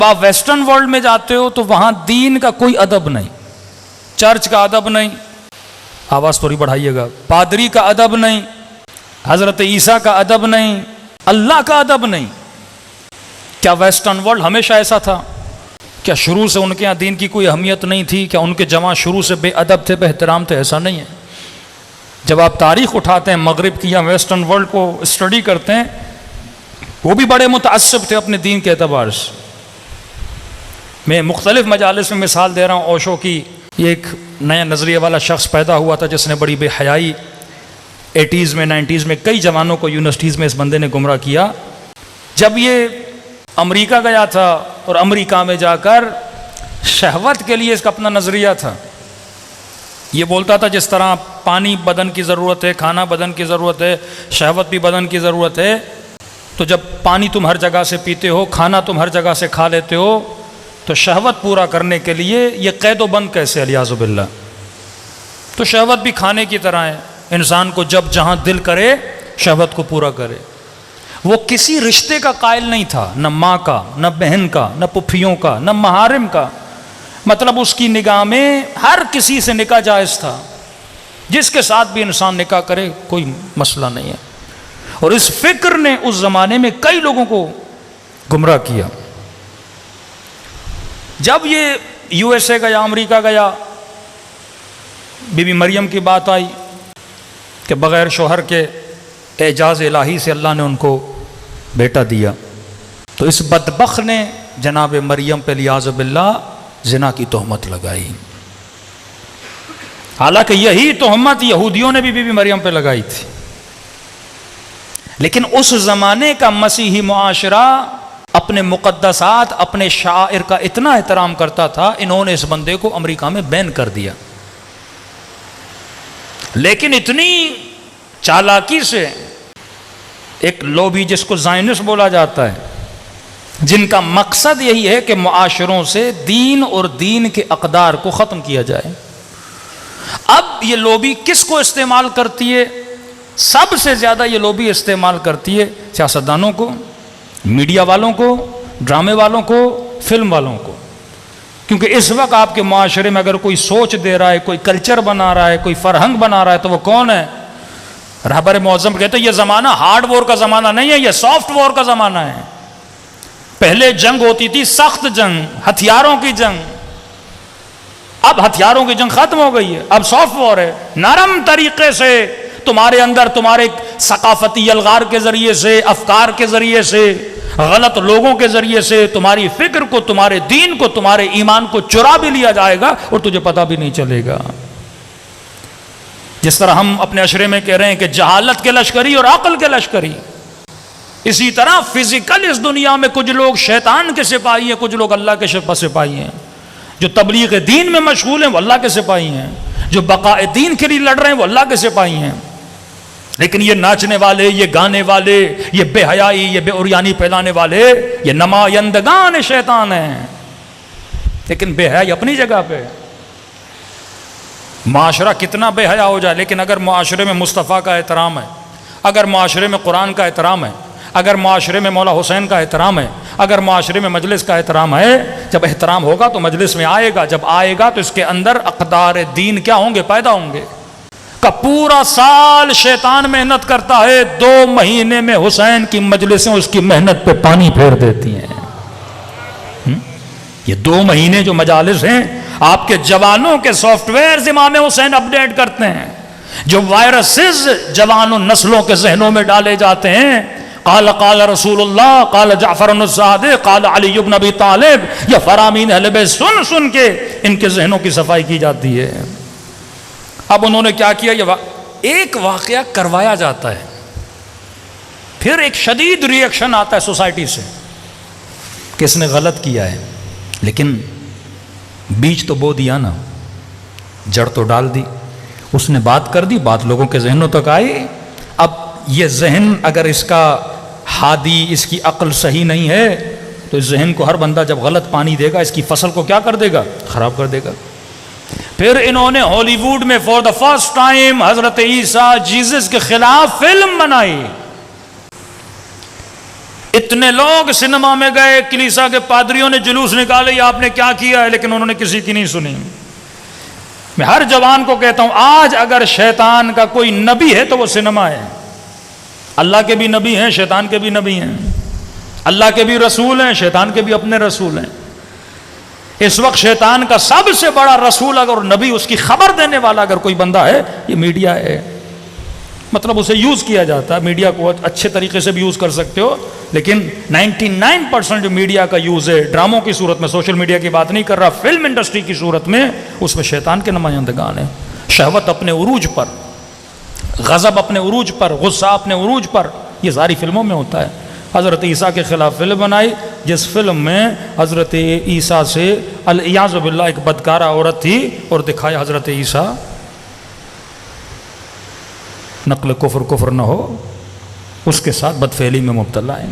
آپ western world میں جاتے ہو تو وہاں دین کا کوئی ادب نہیں، چرچ کا ادب نہیں، آواز تھوڑی بڑھائیے گا، پادری کا ادب نہیں، حضرت عیسیٰ کا ادب نہیں، اللہ کا ادب نہیں۔ کیا ویسٹرن ورلڈ ہمیشہ ایسا تھا؟ کیا شروع سے ان کے یہاں دین کی کوئی اہمیت نہیں تھی؟ کیا ان کے جماعت شروع سے بے ادب تھے، بے احترام تھے؟ ایسا نہیں ہے۔ جب آپ تاریخ اٹھاتے ہیں مغرب کی یا ویسٹرن ورلڈ کو اسٹڈی کرتے ہیں، وہ بھی بڑے متعصب تھے اپنے دین کے اعتبار سے۔ میں مختلف مجالس میں مثال دے رہا ہوں اوشو کی۔ یہ ایک نیا نظریے والا شخص پیدا ہوا تھا جس نے بڑی بے حیائی 80s میں 90s میں کئی جوانوں کو یونیورسٹیز میں اس بندے نے گمراہ کیا۔ جب یہ امریکہ گیا تھا اور امریکہ میں جا کر شہوت کے لیے اس کا اپنا نظریہ تھا۔ یہ بولتا تھا جس طرح پانی بدن کی ضرورت ہے، کھانا بدن کی ضرورت ہے، شہوت بھی بدن کی ضرورت ہے، تو جب پانی تم ہر جگہ سے پیتے ہو، کھانا تم ہر جگہ سے کھا لیتے ہو، تو شہوت پورا کرنے کے لیے یہ قید و بند کیسے؟ الیاذ باللہ۔ تو شہوت بھی کھانے کی طرح ہے، انسان کو جب جہاں دل کرے شہوت کو پورا کرے۔ وہ کسی رشتے کا قائل نہیں تھا، نہ ماں کا، نہ بہن کا، نہ پھوپھیوں کا، نہ محارم کا۔ مطلب اس کی نگاہ میں ہر کسی سے نکاح جائز تھا، جس کے ساتھ بھی انسان نکاح کرے کوئی مسئلہ نہیں ہے۔ اور اس فکر نے اس زمانے میں کئی لوگوں کو گمراہ کیا۔ جب یہ یو ایس اے گیا، امریکہ گیا، بی بی مریم کی بات آئی کہ بغیر شوہر کے اعجاز الہی سے اللہ نے ان کو بیٹا دیا، تو اس بدبخت نے جناب مریم پہ الیاذ باللہ زنا کی تہمت لگائی۔ حالانکہ یہی تہمت یہودیوں نے بھی بی بی مریم پہ لگائی تھی، لیکن اس زمانے کا مسیحی معاشرہ اپنے مقدسات، اپنے شاعر کا اتنا احترام کرتا تھا، انہوں نے اس بندے کو امریکہ میں بین کر دیا۔ لیکن اتنی چالاکی سے ایک لوبی جس کو زائنسٹ بولا جاتا ہے، جن کا مقصد یہی ہے کہ معاشروں سے دین اور دین کے اقدار کو ختم کیا جائے۔ اب یہ لوبی کس کو استعمال کرتی ہے؟ سب سے زیادہ یہ لوبی استعمال کرتی ہے سیاستدانوں کو، میڈیا والوں کو، ڈرامے والوں کو، فلم والوں کو۔ کیونکہ اس وقت آپ کے معاشرے میں اگر کوئی سوچ دے رہا ہے، کوئی کلچر بنا رہا ہے، کوئی فرہنگ بنا رہا ہے، تو وہ کون ہے؟ رہبر معظم کہتے ہیں یہ زمانہ ہارڈ وار کا زمانہ نہیں ہے، یہ سافٹ وار کا زمانہ ہے۔ پہلے جنگ ہوتی تھی سخت جنگ، ہتھیاروں کی جنگ، اب ہتھیاروں کی جنگ ختم ہو گئی ہے، اب سافٹ وار ہے۔ نرم طریقے سے تمہارے اندر، تمہارے ثقافتی الغار کے ذریعے سے، افکار کے ذریعے سے، غلط لوگوں کے ذریعے سے تمہاری فکر کو، تمہارے دین کو، تمہارے ایمان کو چرا بھی لیا جائے گا اور تجھے پتہ بھی نہیں چلے گا۔ جس طرح ہم اپنے عشرے میں کہہ رہے ہیں کہ جہالت کے لشکری اور عقل کے لشکری، اسی طرح فزیکل اس دنیا میں کچھ لوگ شیطان کے سپاہی ہیں، کچھ لوگ اللہ کے سپاہی ہیں۔ جو تبلیغ دین میں مشغول ہیں وہ اللہ کے سپاہی ہیں، جو بقاء دین کے لیے لڑ رہے ہیں وہ اللہ کے سپاہی ہیں۔ لیکن یہ ناچنے والے، یہ گانے والے، یہ بے حیائی، یہ بے اوریانی پھیلانے والے، یہ نمائندگان شیطان ہیں۔ لیکن بے حیائی اپنی جگہ پہ، معاشرہ کتنا بے حیا ہو جائے، لیکن اگر معاشرے میں مصطفیٰ کا احترام ہے، اگر معاشرے میں قرآن کا احترام ہے، اگر معاشرے میں مولا حسین کا احترام ہے، اگر معاشرے میں مجلس کا احترام ہے، جب احترام ہوگا تو مجلس میں آئے گا، جب آئے گا تو اس کے اندر اقدار دین کیا ہوں گے؟ پیدا ہوں گے۔ کا پورا سال شیطان محنت کرتا ہے، 2 مہینے میں حسین کی مجلسیں اس کی محنت پہ پانی پھیر دیتی ہیں۔ یہ 2 مہینے جو مجالس ہیں، آپ کے جوانوں کے سافٹ ویئر امام حسین اپڈیٹ کرتے ہیں، جو وائرسز جوانوں نسلوں کے ذہنوں میں ڈالے جاتے ہیں۔ قال قال رسول اللہ، قال جعفر الصادق، قال علی بن ابی طالب، یہ فرامین اہل بیت سن سن کے ان کے ذہنوں کی صفائی کی جاتی ہے۔ اب انہوں نے کیا کیا؟ ایک واقعہ کروایا جاتا ہے، پھر ایک شدید ری ایکشن آتا ہے سوسائٹی سے کہ اس نے غلط کیا ہے، لیکن بیج تو بو دیا نا، جڑ تو ڈال دی، اس نے بات کر دی، بات لوگوں کے ذہنوں تک آئی۔ اب یہ ذہن اگر اس کا ہادی، اس کی عقل صحیح نہیں ہے تو اس ذہن کو ہر بندہ جب غلط پانی دے گا، اس کی فصل کو کیا کر دے گا؟ خراب کر دے گا۔ پھر انہوں نے ہالی ووڈ میں فار دا فرسٹ ٹائم حضرت عیسیٰ جیزس کے خلاف فلم بنائی۔ اتنے لوگ سنیما میں گئے، کلیسا کے پادریوں نے جلوس نکالے، یہ آپ نے کیا کیا ہے، لیکن انہوں نے کسی کی نہیں سنی۔ میں ہر جوان کو کہتا ہوں، آج اگر شیطان کا کوئی نبی ہے تو وہ سنیما ہے۔ اللہ کے بھی نبی ہیں، شیطان کے بھی نبی ہیں، اللہ کے بھی رسول ہیں، شیطان کے بھی اپنے رسول ہیں۔ اس وقت شیطان کا سب سے بڑا رسول اگر نبی، اس کی خبر دینے والا اگر کوئی بندہ ہے، یہ میڈیا ہے۔ مطلب اسے یوز کیا جاتا ہے، میڈیا کو اچھے طریقے سے بھی یوز کر سکتے ہو، لیکن 99% جو میڈیا کا یوز ہے ڈراموں کی صورت میں، سوشل میڈیا کی بات نہیں کر رہا، فلم انڈسٹری کی صورت میں، اس میں شیطان کے نمائندگان ہیں۔ شہوت اپنے عروج پر، غضب اپنے عروج پر، غصہ اپنے عروج پر، یہ ساری فلموں میں ہوتا ہے۔ حضرت عیسیٰ کے خلاف فلم بنائی، جس فلم میں حضرت عیسیٰ سے الیاذ باللہ ایک بدکارہ عورت تھی، اور دکھایا حضرت عیسیٰ نقل کفر نہ ہو، اس کے ساتھ بدفعلی میں مبتلا ہے۔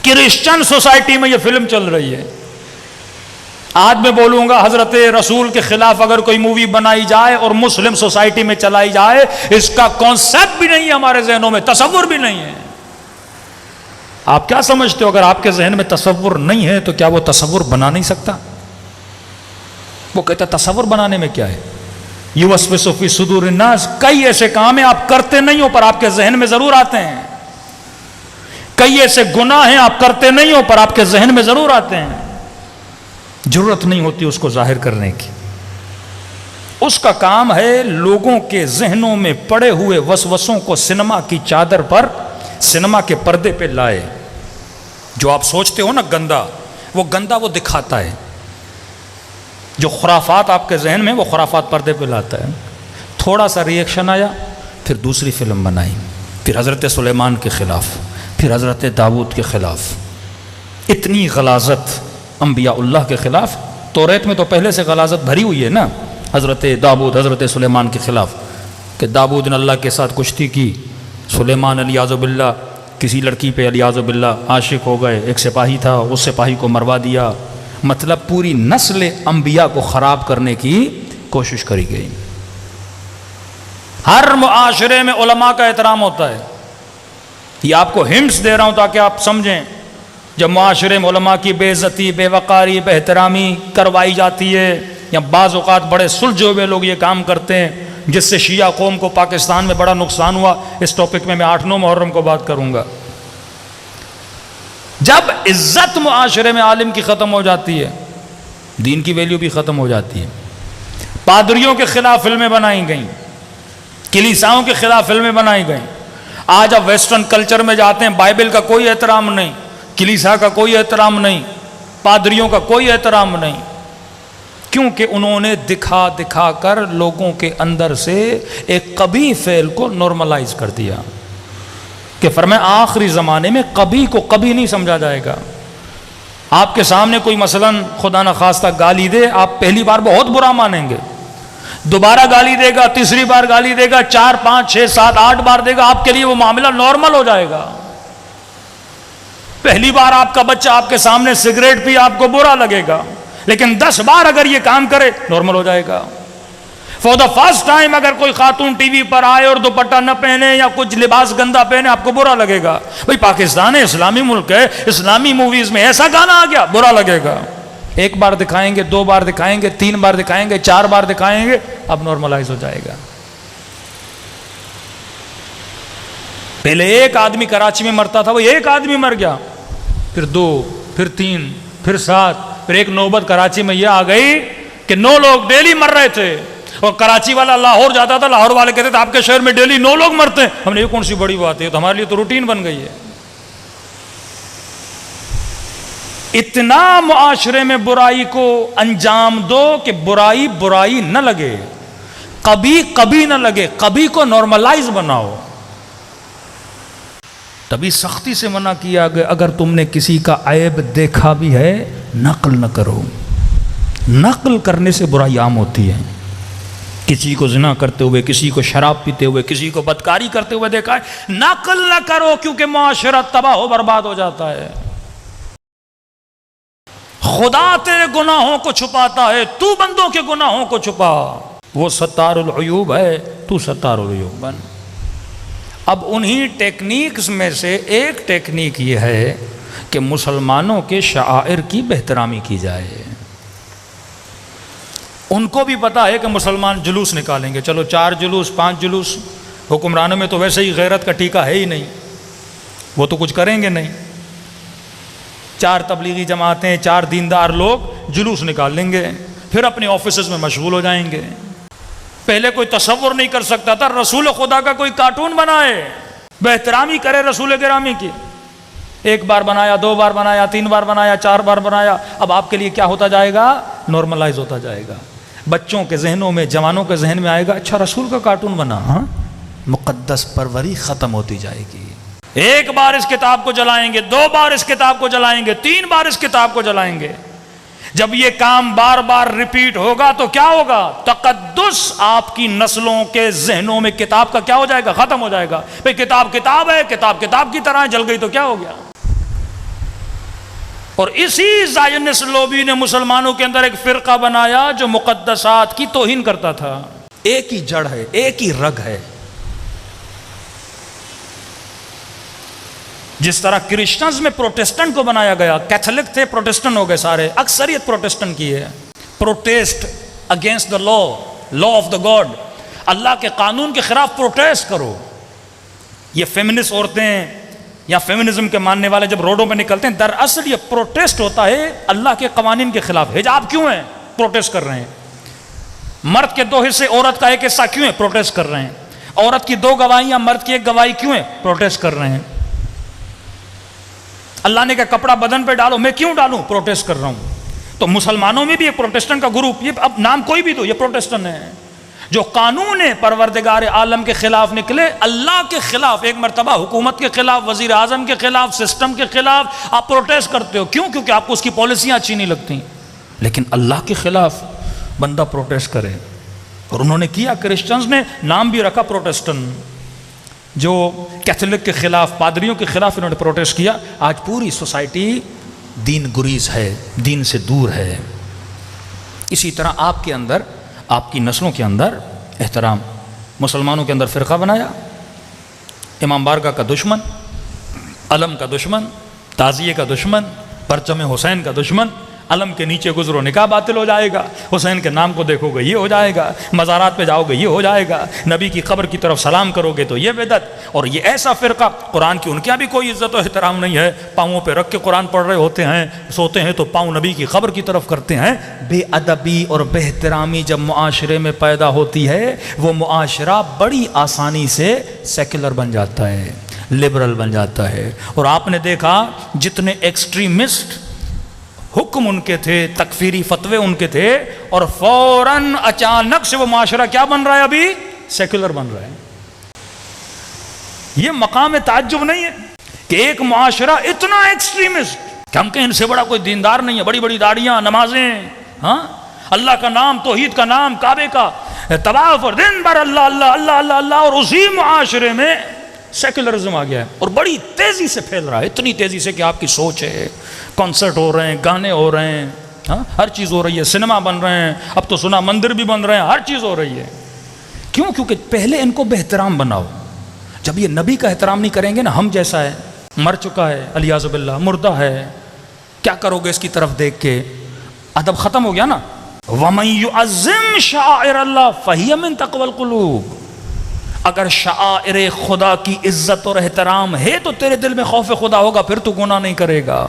کرسچن سوسائٹی میں یہ فلم چل رہی ہے۔ آج میں بولوں گا، حضرت رسول کے خلاف اگر کوئی مووی بنائی جائے اور مسلم سوسائٹی میں چلائی جائے، اس کا کانسیپٹ بھی نہیں ہے ہمارے ذہنوں میں، تصور بھی نہیں ہے۔ آپ کیا سمجھتے ہو، اگر آپ کے ذہن میں تصور نہیں ہے تو کیا وہ تصور بنا نہیں سکتا؟ وہ کہتا تصور بنانے میں کیا ہے؟ یوسوس فی صدور الناس، کئی ایسے کام ہیں آپ کرتے نہیں ہو پر آپ کے ذہن میں ضرور آتے ہیں، کئی ایسے گناہ ہیں آپ کرتے نہیں ہو پر آپ کے ذہن میں ضرور آتے ہیں، ضرورت نہیں ہوتی اس کو ظاہر کرنے کی۔ اس کا کام ہے لوگوں کے ذہنوں میں پڑے ہوئے وسوسوں کو سینما کی چادر پر، سینما کے پردے پہ لائے۔ جو آپ سوچتے ہو نا گندا، وہ گندا وہ دکھاتا ہے۔ جو خرافات آپ کے ذہن میں، وہ خرافات پردے پہ لاتا ہے۔ تھوڑا سا ریئیکشن آیا، پھر دوسری فلم بنائی، پھر حضرت سلیمان کے خلاف، پھر حضرت داؤد کے خلاف۔ اتنی غلاظت انبیاء اللہ کے خلاف، توریت میں تو پہلے سے غلاظت بھری ہوئی ہے نا، حضرت داؤد، حضرت سلیمان کے خلاف، کہ داؤد نے اللہ کے ساتھ کشتی کی، سلیمان الیاذ باللہ کسی لڑکی پہ الیاذ باللہ عاشق ہو گئے، ایک سپاہی تھا، اس سپاہی کو مروا دیا۔ مطلب پوری نسل انبیاء کو خراب کرنے کی کوشش کری گئی۔ ہر معاشرے میں علماء کا احترام ہوتا ہے، یہ آپ کو ہنٹس دے رہا ہوں تاکہ آپ سمجھیں۔ جب معاشرے میں علماء کی بے عزتی، بے وقاری، بے احترامی کروائی جاتی ہے، یا بعض اوقات بڑے سلجھے ہوئے لوگ یہ کام کرتے ہیں، جس سے شیعہ قوم کو پاکستان میں بڑا نقصان ہوا، اس ٹاپک میں 8-9 محرم کو بات کروں گا۔ جب عزت معاشرے میں عالم کی ختم ہو جاتی ہے، دین کی ویلیو بھی ختم ہو جاتی ہے۔ پادریوں کے خلاف فلمیں بنائی گئیں، کلیساؤں کے خلاف فلمیں بنائی گئیں۔ آج اب ویسٹرن کلچر میں جاتے ہیں، بائبل کا کوئی احترام نہیں، کلیسا کا کوئی احترام نہیں، پادریوں کا کوئی احترام نہیں، کیونکہ انہوں نے دکھا دکھا کر لوگوں کے اندر سے ایک قبیح فعل کو نارملائز کر دیا، کہ فرمایا آخری زمانے میں کبھی کو کبھی نہیں سمجھا جائے گا۔ آپ کے سامنے کوئی مثلاً خدا نخواستہ گالی دے، آپ پہلی بار بہت برا مانیں گے، دوبارہ گالی دے گا، تیسری بار گالی دے گا، 4 5 6 7 8 بار دے گا، آپ کے لیے وہ معاملہ نارمل ہو جائے گا۔ پہلی بار آپ کا بچہ آپ کے سامنے سگریٹ پی، آپ کو برا لگے گا، لیکن 10 بار اگر یہ کام کرے نارمل ہو جائے گا۔ فور دا فرسٹ ٹائم اگر کوئی خاتون ٹی وی پر آئے اور دوپٹہ نہ پہنے یا کچھ لباس گندا پہنے، آپ کو برا لگے گا۔ بھئی پاکستان ہے، اسلامی ملک ہے، اسلامی موویز میں ایسا گانا آ گیا، برا لگے گا۔ 1 بار دکھائیں گے، 2 بار دکھائیں گے، 3 بار دکھائیں گے، 4 بار دکھائیں گے، اب نارملائز ہو جائے گا۔ پہلے ایک آدمی کراچی میں مرتا تھا، وہ ایک آدمی مر گیا، پھر 2، پھر 3، پھر 7، پھر ایک نوبت کراچی میں یہ آ گئی کہ 9 لوگ ڈیلی مر رہے تھے، اور کراچی والا لاہور جاتا تھا، لاہور والے کہتے تھے آپ کے شہر میں ڈیلی 9 لوگ مرتے ہیں۔ ہم نے یہ کون سی بڑی بات ہے، تو ہمارے لیے تو روٹین بن گئی ہے۔ اتنا معاشرے میں برائی کو انجام دو کہ برائی برائی نہ لگے، کبھی کبھی نہ لگے، کبھی کو نارملائز بناؤ۔ تبھی سختی سے منع کیا کہ اگر تم نے کسی کا عیب دیکھا بھی ہے نقل نہ کرو۔ نقل کرنے سے برائی عام ہوتی ہے۔ کسی کو زنا کرتے ہوئے، کسی کو شراب پیتے ہوئے، کسی کو بدکاری کرتے ہوئے دیکھا ہے، نقل نہ کرو، کیونکہ معاشرہ تباہ و برباد ہو جاتا ہے۔ خدا تیرے گناہوں کو چھپاتا ہے، تو بندوں کے گناہوں کو چھپا، وہ ستار العیوب ہے، تو ستار العیوب بن۔ اب انہی ٹیکنیکس میں سے ایک ٹیکنیک یہ ہے کہ مسلمانوں کے شعائر کی بہترامی کی جائے۔ ان کو بھی پتا ہے کہ مسلمان جلوس نکالیں گے، چلو 4 جلوس 5 جلوس، حکمرانوں میں تو ویسے ہی غیرت کا ٹیکہ ہے ہی نہیں، وہ تو کچھ کریں گے نہیں۔ 4 تبلیغی جماعتیں، 4 دیندار لوگ جلوس نکال لیں گے، پھر اپنے آفیسز میں مشغول ہو جائیں گے۔ پہلے کوئی تصور نہیں کر سکتا تھا رسول خدا کا کوئی کارٹون بنائے، بہترامی کرے رسول گرامی کی۔ 1 بار بنایا، 2 بار بنایا، 3 بار بنایا، 4 بار بنایا، اب آپ کے لیے کیا ہوتا جائے گا؟ نارملائز ہوتا جائے گا۔ بچوں کے ذہنوں میں، جوانوں کے ذہن میں آئے گا، اچھا رسول کا کارٹون بنا، ہاں، مقدس پروری ختم ہوتی جائے گی۔ 1 بار اس کتاب کو جلائیں گے، 2 بار اس کتاب کو جلائیں گے، 3 بار اس کتاب کو جلائیں گے۔ جب یہ کام بار بار ریپیٹ ہوگا تو کیا ہوگا؟ تقدس آپ کی نسلوں کے ذہنوں میں کتاب کا کیا ہو جائے گا؟ ختم ہو جائے گا۔ بھئی کتاب کتاب ہے، کتاب کتاب کی طرح جل گئی تو کیا ہو گیا؟ اور اسی زائنسٹ لوبی نے مسلمانوں کے اندر ایک فرقہ بنایا جو مقدسات کی توہین کرتا تھا۔ ایک ہی جڑ ہے، ایک ہی رگ ہے۔ جس طرح کرسچنز میں پروٹیسٹنٹ کو بنایا گیا، کیتھولک تھے پروٹیسٹنٹ ہو گئے سارے، اکثریت پروٹیسٹنٹ کی ہے۔ Protest against the law of the God, اللہ کے قانون کے خلاف پروٹیسٹ کرو۔ یہ فیمنسٹ عورتیں یا فیمنزم کے ماننے والے جب روڈوں پہ نکلتے ہیں، دراصل یہ پروٹیسٹ ہوتا ہے اللہ کے قوانین کے خلاف۔ حجاب کیوں ہے؟ پروٹیسٹ کر رہے ہیں۔ مرد کے 2 حصے، عورت کا 1 حصہ کیوں ہے؟ پروٹیسٹ کر رہے ہیں۔ عورت کی 2 گواہیاں، مرد کی 1 گواہی کیوں ہے؟ پروٹیسٹ کر رہے ہیں۔ اللہ نے کہا کپڑا بدن پہ ڈالو، میں کیوں ڈالوں؟ پروٹیسٹ کر رہا ہوں۔ تو مسلمانوں میں بھی ایک پروٹیسٹنٹ کا گروپ، یہ اب نام کوئی بھی دو، یہ پروٹیسٹنٹ ہیں جو قانون پروردگار عالم کے خلاف نکلے، اللہ کے خلاف، ایک مرتبہ حکومت کے خلاف، وزیر اعظم کے خلاف، سسٹم کے خلاف آپ پروٹیسٹ کرتے ہو۔ کیوں؟ کیونکہ آپ کو اس کی پالیسیاں اچھی نہیں لگتی۔ لیکن اللہ کے خلاف بندہ پروٹیسٹ کرے، اور انہوں نے کیا۔ کرسچنز نے نام بھی رکھا پروٹیسٹنٹ۔ جو کیتھولک کے خلاف، پادریوں کے خلاف انہوں نے پروٹیسٹ کیا۔ آج پوری سوسائٹی دین گریز ہے، دین سے دور ہے۔ اسی طرح آپ کے اندر، آپ کی نسلوں کے اندر احترام، مسلمانوں کے اندر فرقہ بنایا، امام بارگاہ کا دشمن، علم کا دشمن، تعزیے کا دشمن، پرچم حسین کا دشمن۔ علم کے نیچے گزرو نکاح باطل ہو جائے گا، حسین کے نام کو دیکھو گے یہ ہو جائے گا، مزارات پہ جاؤ گے یہ ہو جائے گا، نبی کی قبر کی طرف سلام کرو گے تو یہ بدعت۔ اور یہ ایسا فرقہ، قرآن کی ان کے بھی کوئی عزت و احترام نہیں ہے، پاؤں پہ رکھ کے قرآن پڑھ رہے ہوتے ہیں، سوتے ہیں تو پاؤں نبی کی قبر کی طرف کرتے ہیں۔ بے ادبی اور بے احترامی جب معاشرے میں پیدا ہوتی ہے، وہ معاشرہ بڑی آسانی سے سیکولر بن جاتا ہے، لبرل بن جاتا ہے۔ اور آپ نے دیکھا جتنے ایکسٹریمسٹ حکم ان کے تھے، تکفیری فتوے ان کے تھے، اور فوراً اچانک سے وہ معاشرہ کیا بن رہا ہے؟ ابھی سیکولر بن رہا ہے۔ یہ مقام تعجب نہیں ہے کہ ایک معاشرہ اتنا ایکسٹریمسٹ کہ ہم کہیں ان سے بڑا کوئی دیندار نہیں ہے، بڑی بڑی داڑیاں، نمازیں، ہاں، اللہ کا نام، توحید کا نام، کعبے کا طواف، اور دن بھر اللہ اللہ اللہ اللہ اللہ، اور اسی معاشرے میں سیکولرزم آ گیا ہے اور بڑی تیزی سے پھیل رہا ہے، اتنی تیزی سے کہ آپ کی سوچ ہے، کنسرٹ ہو رہے ہیں، گانے ہو رہے ہیں، ہاں، ہر چیز ہو رہی ہے، سنیما بن رہے ہیں، اب تو سنا مندر بھی بن رہے ہیں، ہر چیز ہو رہی ہے۔ کیوں؟ کیونکہ پہلے ان کو بہترام بناؤ۔ جب یہ نبی کا احترام نہیں کریں گے نا، ہم جیسا ہے، مر چکا ہے، الیاذ باللہ، مردہ ہے، کیا کرو گے اس کی طرف دیکھ کے؟ ادب ختم ہو گیا نا۔ وَمَن يُعَظِّمْ شَعَائِرَ اللَّهِ فَهِيَ مِن تَقْوَى الْقُلُوبِ، اگر شعائر خدا کی عزت اور احترام ہے تو تیرے دل میں خوف خدا ہوگا، پھر تو گناہ نہیں کرے گا۔